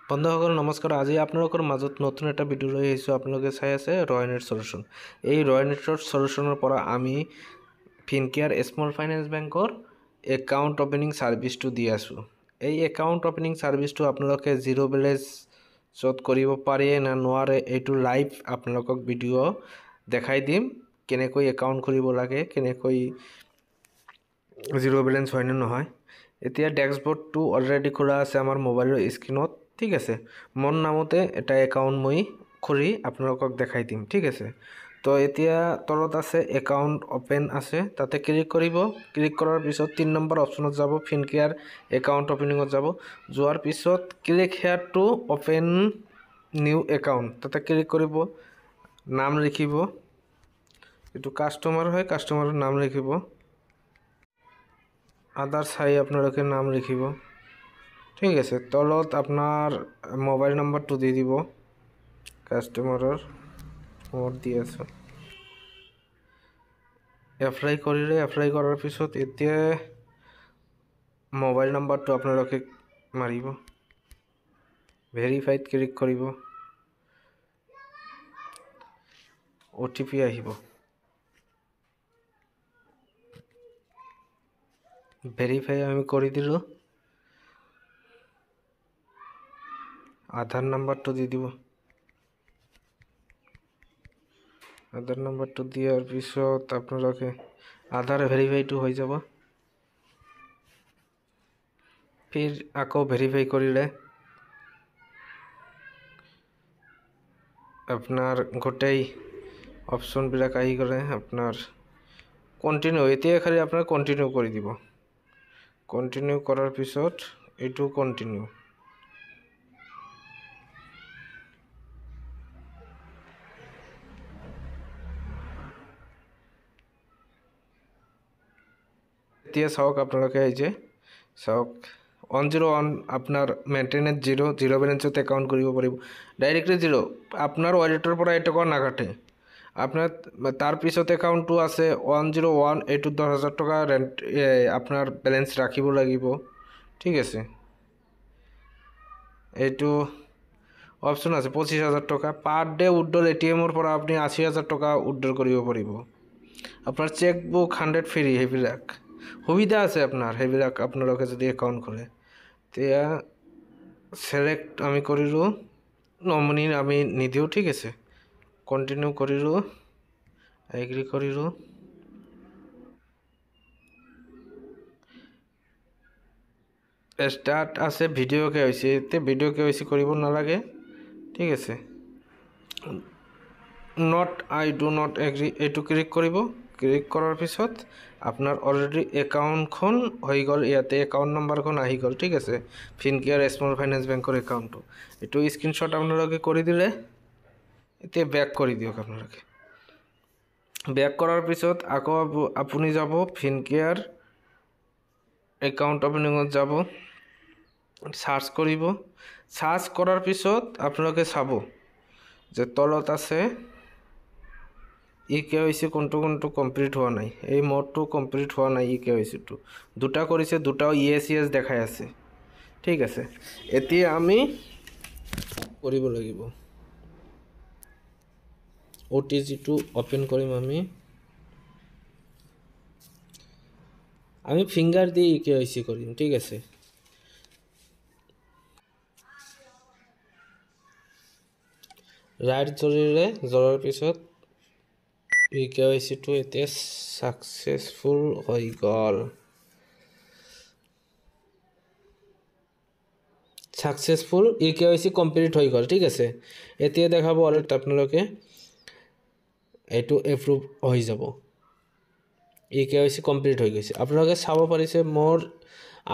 বন্ধুসকল নমস্কাৰ। আজি আপোনালোকৰ মাজত নতুন এটা ভিডিঅ' লৈ আহিছোঁ। আপোনালোকে চাই আছে ৰয়নেট সলিউশন। এই ৰয়নেটৰ সলিউশনৰ পৰা আমি ফিনকেয়াৰ স্মল ফাইনেন্স বেংকৰ একাউণ্ট ওপেনিং সাৰ্ভিসটো দি আছোঁ। এই একাউণ্ট ওপেনিং সাৰ্ভিসটো আপোনালোকে জিৰ' বেলেন্সত কৰিব পাৰে না নোৱাৰে, এইটো লাইভ আপোনালোকক ভিডিঅ' দেখাই দিম। কেনেকৈ একাউণ্ট খুলিব লাগে, কেনেকৈ জিৰ' বেলেন্স হয় নে নহয়। এতিয়া ডেশবোৰ্ডটো অলৰেডি খোলা আছে আমাৰ মোবাইলৰ স্ক্ৰীনত। ঠিক আছে, মোৰ নামতে এটা একাউণ্ট মই খুলি আপোনালোকক দেখাই দিম। ঠিক আছে, তো এতিয়া তলত আছে একাউণ্ট ওপেন আছে, তাতে ক্লিক কৰিব। ক্লিক কৰাৰ পিছত 3 নম্বৰ অপশ্যনত যাব, ফিনকেয়াৰ একাউণ্ট ওপেনিঙত যাব। যোৱাৰ পিছত click hair to open new account, তাতে ক্লিক কৰিব। নাম লিখিব, এইটো কাষ্টমাৰ হয়, কাষ্টমাৰৰ নাম লিখিব। আদাৰ চাই আপোনালোকে নাম লিখিব। ঠিক আছে, তলত আপোনাৰ মোবাইল নম্বৰটো দি দিব। কাষ্টমাৰৰ মোৰ দি আছোঁ। এপ্লাই কৰিলে, এপ্লাই কৰাৰ পিছত এতিয়া মোবাইল নম্বৰটো আপোনালোকে মাৰিব, ভেৰিফাইড ক্লিক কৰিব, OTP আহিব। ভেৰিফাই আমি কৰি দিলোঁ। আধাৰ নাম্বাৰটো দি দিব। আধাৰ নাম্বাৰটো দিয়াৰ পিছত আপোনালোকে আধাৰ ভেৰিফাইটো হৈ যাব। ফিৰ আকৌ ভেৰিফাই কৰিলে আপনাৰ গোটেই অপশনবিলাক আহি গ'লে আপনাৰ কন্টিনিউ, এতিয়া খালি আপনাৰ কন্টিনিউ কৰি দিব। কন্টিনিউ কৰাৰ পিছত এইটো কন্টিনিউ। এতিয়া চাওক আপোনালোকে এই যে চাওক 101 আপনার মেইনটেনেন্স জিরো ব্যালেন্সত একাউন্ট কৰিব পাৰিব ডাইৰেক্টলি জিৰো। আপনাৰ ওয়ালেটৰ পৰা এটকা নাকাটে। আপনার তার পিছত একাউন্টটো আছে 101, এইটো 10,000 টকা রেন্ট আপনার ব্যালেন্স রাখিব লাগিব। ঠিক আছে, এইটো অপশন আছে 25,000 টকা পার ডে উইথড্রল। এটিএমৰ পৰা আপুনি 80,000 টকা উইথড্ৰল কৰিব পাৰিব। আপনাৰ চেকবুক 100 ফ্ৰী, সেইবিলাক সুবিধা আছে আপনাৰ, সেইবিলাক আপোনালোকে যদি একাউণ্ট খোলে। এতিয়া সিলেক্ট আমি কৰিলোঁ, নমিনি আমি নিদিওঁ। ঠিক আছে, কন্টিনিউ কৰিলোঁ, এগ্ৰি কৰিলোঁ। স্টাৰ্ট আছে ভিডিও KYC, এতিয়া ভিডিও KYC কৰিব নালাগে। ঠিক আছে, not I do not agri এইটো ক্লিক কৰিব। ক্লিক কৰাৰ পিছত আপনাৰ অলৰেডি একাউণ্টখন হৈ গ'ল। ইয়াতে একাউণ্ট নাম্বাৰখন আহি গ'ল। ঠিক আছে, ফিনকেয়াৰ স্মল ফাইনেন্স বেংকৰ একাউণ্টটো এইটো স্ক্ৰীনশ্বট আপোনালোকে কৰি দিলে। এতিয়া বেক কৰি দিয়ক। আপোনালোকে বেক কৰাৰ পিছত আকৌ আপুনি যাব ফিনকেয়াৰ একাউণ্ট ওপেনিঙত যাব, সাৰ্চ কৰিব। সাৰ্চ কৰাৰ পিছত আপোনালোকে চাব যে তলত আছে KYC কোনটো কমপ্লিট হোৱা নাই। এই মোডটো কমপ্লিট হোৱা নাই। KYCটো দুটা কৰিছে, দুটাও ইয়েস দেখাই আছে। ঠিক আছে, এতিয়া আমি কৰিব লাগিব। OTGটো ওপেন কৰিম। আমি ফিংগাৰ দি KYC কৰিম। ঠিক আছে, ৰাইট জড়াৰ পিছত KYCটো এতিয়া সাকসেসফুল হৈ গ'ল। সাকসেসফুল KYC কমপ্লিট হৈ গ'ল। ঠিক আছে, এতিয়া দেখাব অলৰেডি আপোনালোকে এইটো এপ্ৰুভ হৈ যাব। KYC কমপ্লিট হৈ গৈছে। আপোনালোকে চাব পাৰিছে মোৰ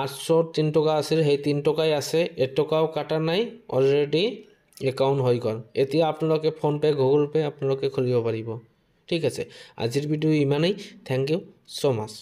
803 টকা আছিল, সেই 3 টকাই আছে, 1 টকাও কাটা নাই। অলৰেডি একাউণ্ট হৈ গ'ল। এতিয়া আপোনালোকে ফোনপে, গুগল পে আপোনালোকে খুলিব পাৰিব। ঠিক আছে, আজিৰ ভিডিও ইমানেই। থ্যাংক ইউ সো মাচ।